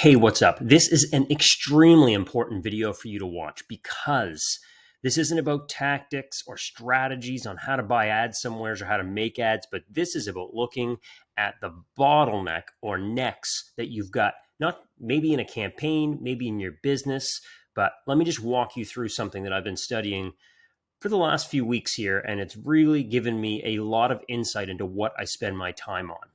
Hey, what's up? This is an extremely important video for you to watch because this isn't about tactics or strategies on how to buy ads somewheres or how to make ads, but this is about looking at the bottleneck or necks that you've got, not maybe in a campaign, maybe in your business, but let me just walk you through something that I've been studying for the last few weeks here, and it's really given me a lot of insight into what I spend my time on.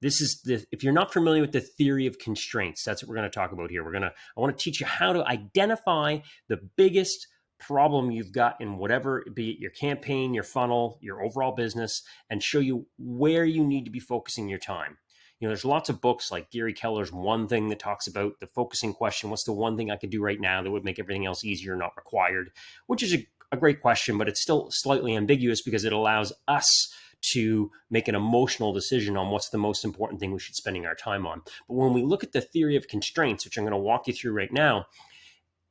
This is if you're not familiar with the theory of constraints, that's what we're going to talk about here. I want to teach you how to identify the biggest problem you've got in whatever, be it your campaign, your funnel, your overall business, and show you where you need to be focusing your time. There's lots of books like Gary Keller's One Thing that talks about the focusing question. What's the one thing I could do right now that would make everything else easier, not required? Which is a great question, but it's still slightly ambiguous because it allows us to make an emotional decision on what's the most important thing we should spending our time on. But when we look at the theory of constraints, which I'm going to walk you through right now,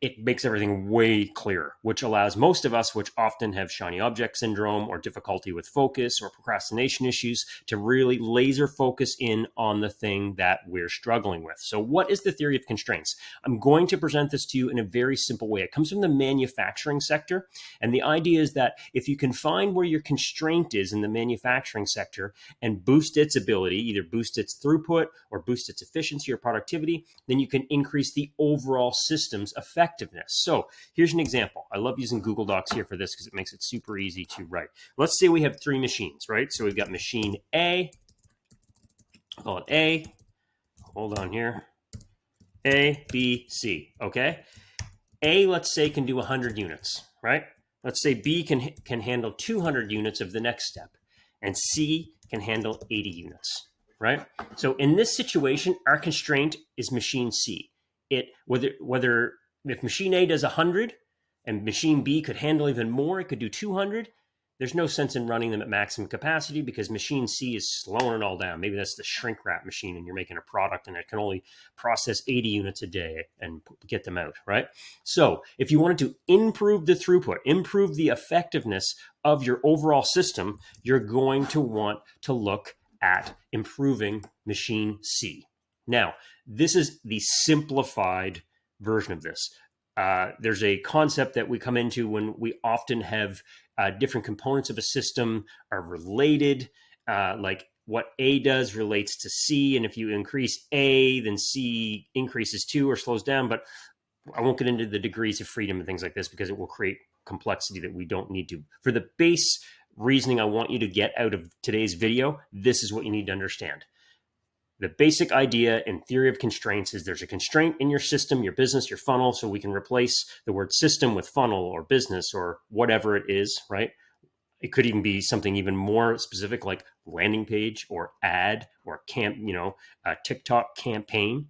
it makes everything way clearer, which allows most of us, which often have shiny object syndrome or difficulty with focus or procrastination issues, to really laser focus in on the thing that we're struggling with. So what is the theory of constraints? I'm going to present this to you in a very simple way. It comes from the manufacturing sector. And the idea is that if you can find where your constraint is in the manufacturing sector and boost its ability, either boost its throughput or boost its efficiency or productivity, then you can increase the overall system's effectiveness. So here's an example. I love using Google Docs here for this because it makes it super easy to write. Let's say we have three machines, right? So we've got machine A, call it A, hold on here, A, B, C, okay? A, let's say, can do 100 units, right? Let's say B can handle 200 units of the next step, and C can handle 80 units, right? So in this situation, our constraint is machine C. Whether if machine A does 100 and machine B could handle even more, it could do 200, there's no sense in running them at maximum capacity because machine C is slowing it all down. Maybe that's the shrink wrap machine and you're making a product and it can only process 80 units a day and get them out, right? So if you wanted to improve the throughput, improve the effectiveness of your overall system, you're going to want to look at improving machine C. Now, this is the simplified version of this. There's a concept that we come into when we often have different components of a system are related, like what A does relates to C. And if you increase A, then C increases too or slows down. But I won't get into the degrees of freedom and things like this because it will create complexity that we don't need to. For the base reasoning I want you to get out of today's video, this is what you need to understand. The basic idea in theory of constraints is there's a constraint in your system, your business, your funnel, so we can replace the word system with funnel or business or whatever it is, right? It could even be something even more specific like landing page or ad or TikTok campaign.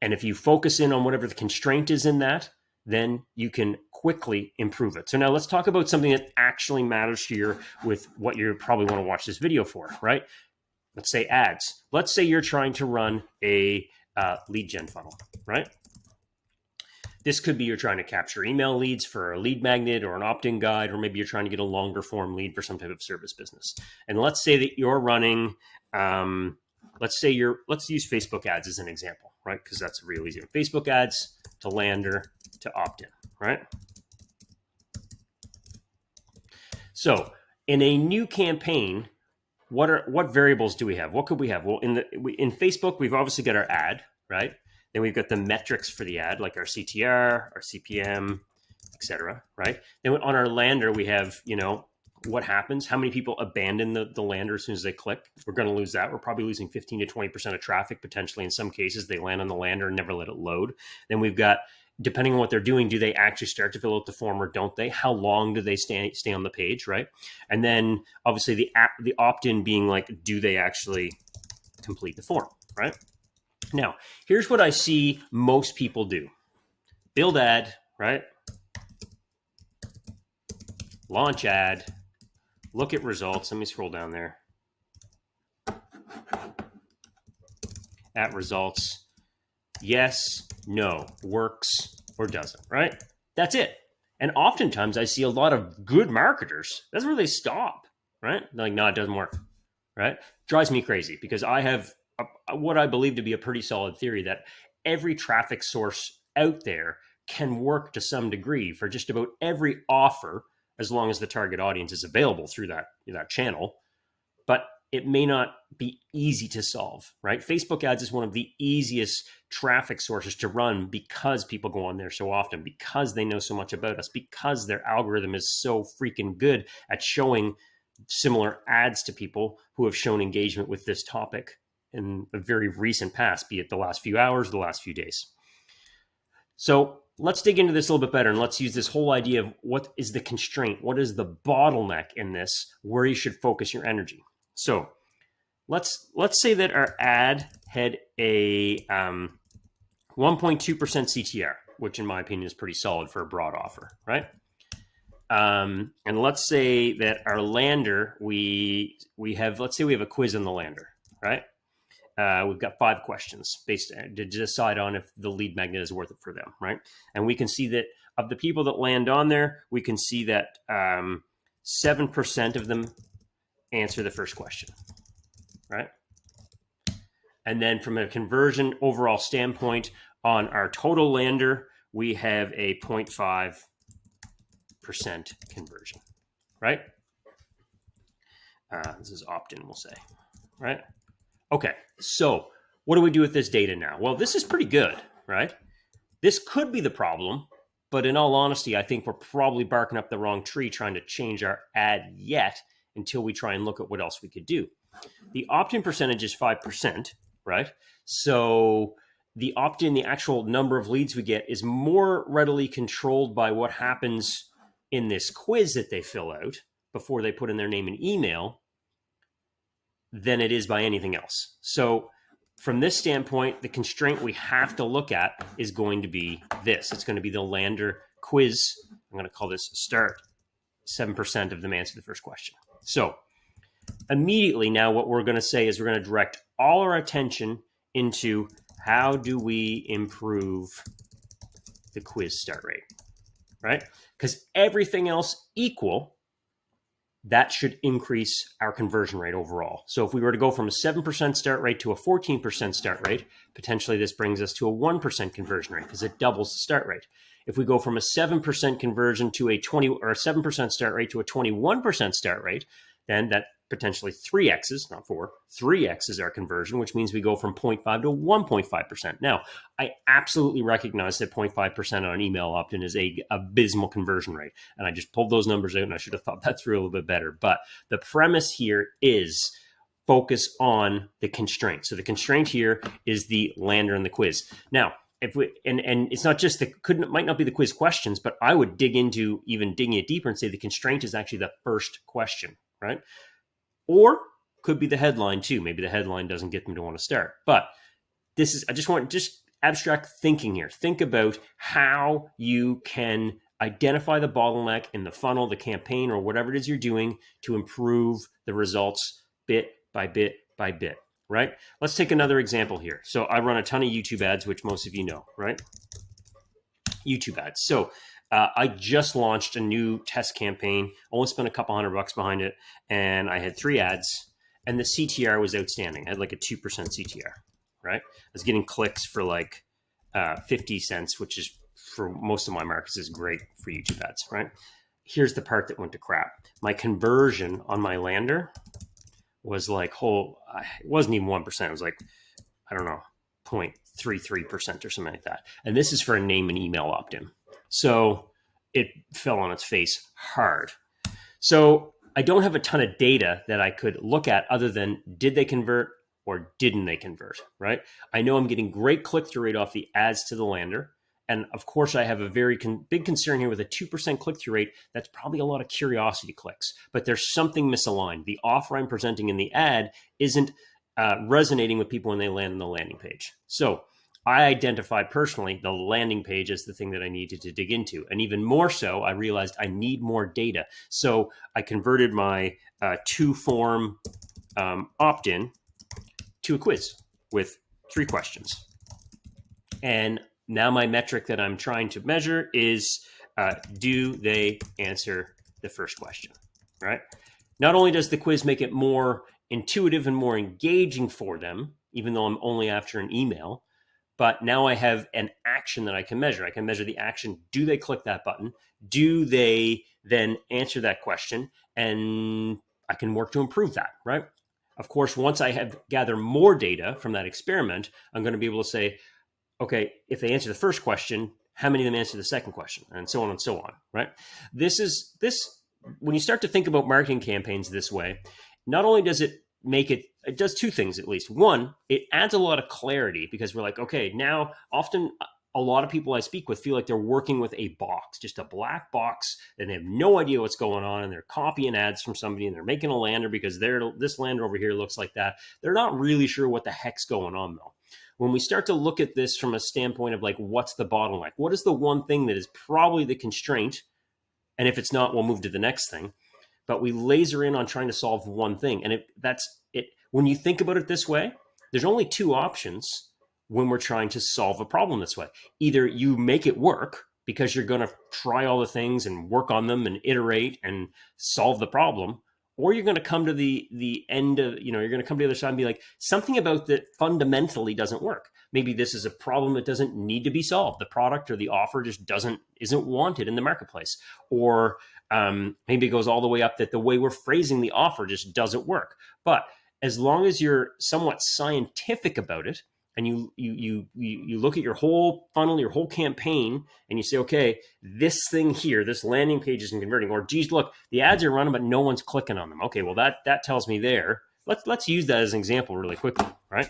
And if you focus in on whatever the constraint is in that, then you can quickly improve it. So now let's talk about something that actually matters here with what you probably want to watch this video for, right? Let's say ads. Let's say you're trying to run a lead gen funnel, right? This could be you're trying to capture email leads for a lead magnet or an opt-in guide, or maybe you're trying to get a longer form lead for some type of service business. And let's say that you're running, let's use Facebook ads as an example, right? Because that's real easy. Facebook ads to lander to opt-in, right? So in a new campaign, what variables do we have? What could we have? Well, in Facebook, we've obviously got our ad, right? Then we've got the metrics for the ad, like our CTR, our CPM, etc. Right? Then on our lander, we have, what happens? How many people abandon the lander as soon as they click? We're going to lose that. We're probably losing 15 to 20% of traffic, potentially. In some cases, they land on the lander and never let it load. Then we've got, depending on what they're doing, do they actually start to fill out the form or don't they? How long do they stay on the page, right? And then obviously the opt-in being like, do they actually complete the form, right? Now, here's what I see most people do. Build ad, right? Launch ad, look at results. Let me scroll down there. At results, yes, no, works or doesn't, right? That's it. And oftentimes I see a lot of good marketers, that's where they stop, right? They're like, no, it doesn't work, right? Drives me crazy because I have what I believe to be a pretty solid theory that every traffic source out there can work to some degree for just about every offer, as long as the target audience is available through that channel. But it may not be easy to solve, right? Facebook ads is one of the easiest traffic sources to run because people go on there so often, because they know so much about us, because their algorithm is so freaking good at showing similar ads to people who have shown engagement with this topic in a very recent past, be it the last few hours, the last few days. So let's dig into this a little bit better, and let's use this whole idea of what is the constraint, what is the bottleneck in this, where you should focus your energy. So let's say that our ad had a 1.2% CTR, which in my opinion is pretty solid for a broad offer, right? And let's say that our lander, let's say we have a quiz on the lander, right? We've got 5 questions based to decide on if the lead magnet is worth it for them, right? And we can see that of the people that land on there, we can see that 7% of them answer the first question, right? And then from a conversion overall standpoint on our total lander, we have a 0.5% conversion, right? This is opt-in, we'll say, right? Okay, so what do we do with this data now? Well, this is pretty good, right? This could be the problem, but in all honesty, I think we're probably barking up the wrong tree trying to change our ad yet until we try and look at what else we could do. The opt-in percentage is 5%, right? So the opt-in, the actual number of leads we get, is more readily controlled by what happens in this quiz that they fill out before they put in their name and email than it is by anything else. So from this standpoint, the constraint we have to look at is going to be this. It's going to be the lander quiz. I'm going to call this start. 7% of them answer the first question. So immediately now what we're going to say is we're going to direct all our attention into how do we improve the quiz start rate, right? Because everything else equal, that should increase our conversion rate overall. So if we were to go from a 7% start rate to a 14% start rate, potentially this brings us to a 1% conversion rate because it doubles the start rate. If we go from a 7% conversion to a 7% start rate to a 21% start rate, then that potentially 3x's, not 4, 3x's our conversion, which means we go from 0.5 to 1.5%. Now, I absolutely recognize that 0.5% on an email opt-in is a abysmal conversion rate. And I just pulled those numbers out and I should have thought that through a little bit better. But the premise here is focus on the constraint. So the constraint here is the lander and the quiz. Now, if we and it's not just might not be the quiz questions, but I would dig into even digging it deeper and say the constraint is actually the first question, right? Or could be the headline too. Maybe the headline doesn't get them to want to start. But this is, I just want abstract thinking here. Think about how you can identify the bottleneck in the funnel, the campaign, or whatever it is you're doing to improve the results bit by bit by bit, right? Let's take another example here. So I run a ton of YouTube ads, which most of you know, right? YouTube ads. So I just launched a new test campaign, only spent a couple $100 behind it, and I had 3 ads, and the CTR was outstanding. I had like a 2% CTR, right? I was getting clicks for like 50 cents, which is for most of my markets is great for YouTube ads, right? Here's the part that went to crap. My conversion on my lander was like it wasn't even 1%. It was like, I don't know, 0.33% or something like that. And this is for a name and email opt-in. So it fell on its face hard. So I don't have a ton of data that I could look at other than did they convert or didn't they convert, right? I know I'm getting great click-through rate off the ads to the lander. And of course, I have a very big concern here with a 2% click-through rate. That's probably a lot of curiosity clicks, but there's something misaligned. The offer I'm presenting in the ad isn't resonating with people when they land on the landing page. So I identified personally the landing page as the thing that I needed to dig into. And even more so, I realized I need more data. So I converted my 2-form opt-in to a quiz with 3 questions. And now my metric that I'm trying to measure is, do they answer the first question, right? Not only does the quiz make it more intuitive and more engaging for them, even though I'm only after an email, but now I have an action that I can measure. I can measure the action. Do they click that button? Do they then answer that question? And I can work to improve that, right? Of course, once I have gather more data from that experiment, I'm going to be able to say, okay, if they answer the first question, how many of them answer the second question, and so on and so on, right? This when you start to think about marketing campaigns this way, not only does it make it does two things at least. One, it adds a lot of clarity because we're like, okay, now often a lot of people I speak with feel like they're working with a box, just a black box, and they have no idea what's going on, and they're copying ads from somebody, and they're making a lander because this lander over here looks like that. They're not really sure what the heck's going on though. When we start to look at this from a standpoint of like, what's the bottleneck? What is the one thing that is probably the constraint? And if it's not, we'll move to the next thing. But we laser in on trying to solve one thing. And that's it. When you think about it this way, there's only two options when we're trying to solve a problem this way. Either you make it work because you're going to try all the things and work on them and iterate and solve the problem, or you're going to come to the end of, you're going to come to the other side and be like, something about that fundamentally doesn't work. Maybe this is a problem that doesn't need to be solved. The product or the offer just isn't wanted in the marketplace. Or maybe it goes all the way up that the way we're phrasing the offer just doesn't work. But as long as you're somewhat scientific about it, and you look at your whole funnel, your whole campaign, and you say, okay, this thing here, this landing page isn't converting, or geez, look, the ads are running, but no one's clicking on them. Okay, well that tells me there. Let's use that as an example really quickly, right?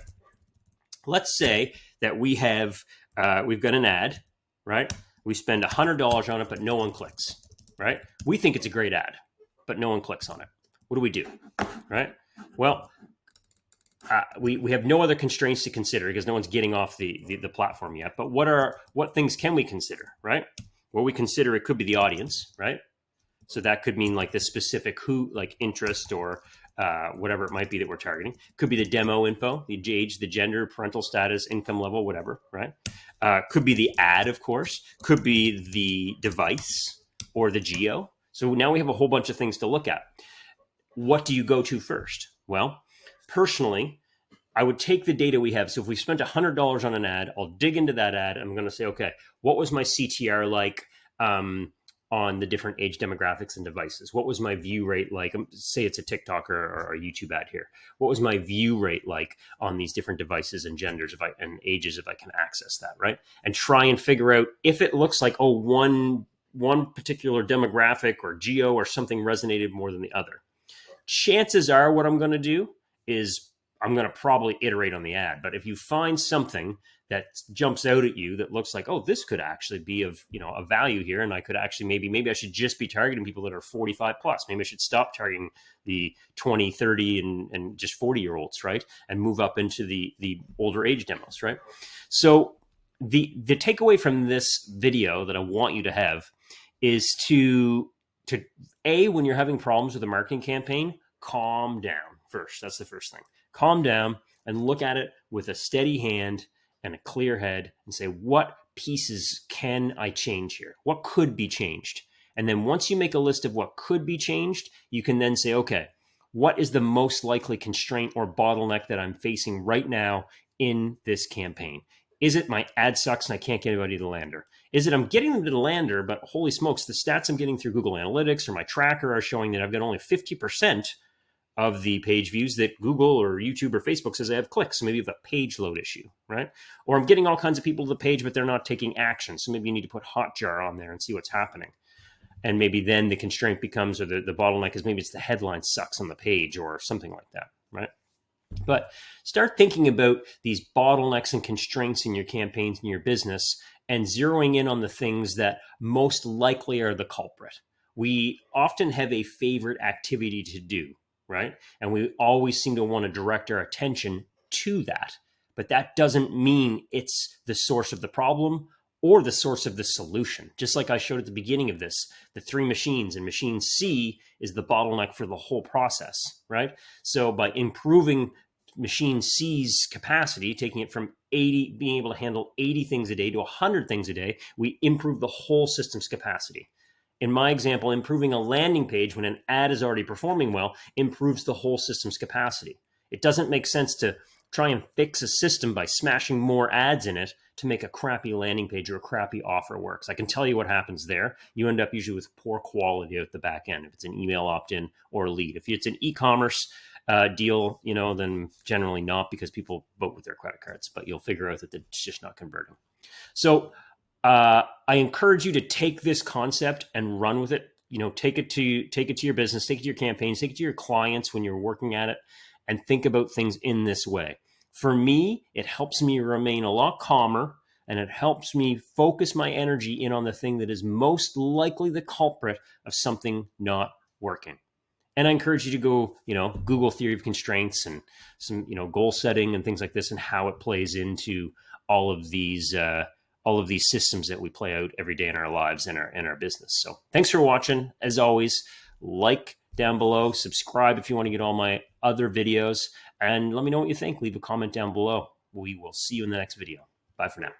Let's say that we've got an ad, right? We spend $100 on it, but no one clicks, right? We think it's a great ad, but no one clicks on it. What do? Right? Well, we have no other constraints to consider because no one's getting off the platform yet. But what things can we consider, right? Well, we consider it could be the audience, right? So that could mean like the specific like interest or whatever it might be that we're targeting. Could be the demo info, the age, the gender, parental status, income level, whatever, right? Could be the ad, of course. Could be the device or the geo. So now we have a whole bunch of things to look at. What do you go to first? Well, personally, I would take the data we have. So if we spent $100 on an ad, I'll dig into that ad. I'm going to say, okay, what was my CTR like on the different age demographics and devices? What was my view rate like? Say it's a TikTok or a YouTube ad here. What was my view rate like on these different devices and genders and ages if I can access that, right? And try and figure out if it looks like, one particular demographic or geo or something resonated more than the other. Chances are what I'm going to do is I'm going to probably iterate on the ad. But if you find something that jumps out at you that looks like, oh, this could actually be of, a value here, and I could actually maybe I should just be targeting people that are 45 plus. Maybe I should stop targeting the 20, 30 and just 40-year-olds, right? And move up into the older age demos, right? So the takeaway from this video that I want you to have is to when you're having problems with a marketing campaign, calm down first. That's the first thing. Calm down and look at it with a steady hand and a clear head and say, what pieces can I change here? What could be changed? And then once you make a list of what could be changed, you can then say, okay, what is the most likely constraint or bottleneck that I'm facing right now in this campaign? Is it my ad sucks and I can't get anybody to the lander? Is it I'm getting them to the lander, but holy smokes, the stats I'm getting through Google Analytics or my tracker are showing that I've got only 50% of the page views that Google or YouTube or Facebook says I have clicks. So maybe you have a page load issue, right? Or I'm getting all kinds of people to the page, but they're not taking action. So maybe you need to put Hotjar on there and see what's happening. And maybe then the constraint becomes, or the bottleneck is maybe it's the headline sucks on the page or something like that, right? But start thinking about these bottlenecks and constraints in your campaigns and your business and zeroing in on the things that most likely are the culprit. We often have a favorite activity to do, right? And we always seem to want to direct our attention to that. But that doesn't mean it's the source of the problem or the source of the solution. Just like I showed at the beginning of this, the 3 machines, and machine C is the bottleneck for the whole process, right? So by improving machine C's capacity, taking it from 80, being able to handle 80 things a day to 100 things a day, we improve the whole system's capacity. In my example, improving a landing page when an ad is already performing well improves the whole system's capacity. It doesn't make sense to try and fix a system by smashing more ads in it to make a crappy landing page or a crappy offer works. I can tell you what happens there. You end up usually with poor quality at the back end if it's an email opt-in or a lead. If it's an e-commerce deal, then generally not, because people vote with their credit cards, but you'll figure out that it's just not converting. So I encourage you to take this concept and run with it. Take it to your business, take it to your campaigns, take it to your clients when you're working at it, and think about things in this way. For me, it helps me remain a lot calmer, and it helps me focus my energy in on the thing that is most likely the culprit of something not working. And I encourage you to go, Google theory of constraints and some, goal setting and things like this, and how it plays into all of these systems that we play out every day in our lives and our business. So thanks for watching. As always, like down below, subscribe if you want to get all my other videos, and let me know what you think. Leave a comment down below. We will see you in the next video. Bye for now.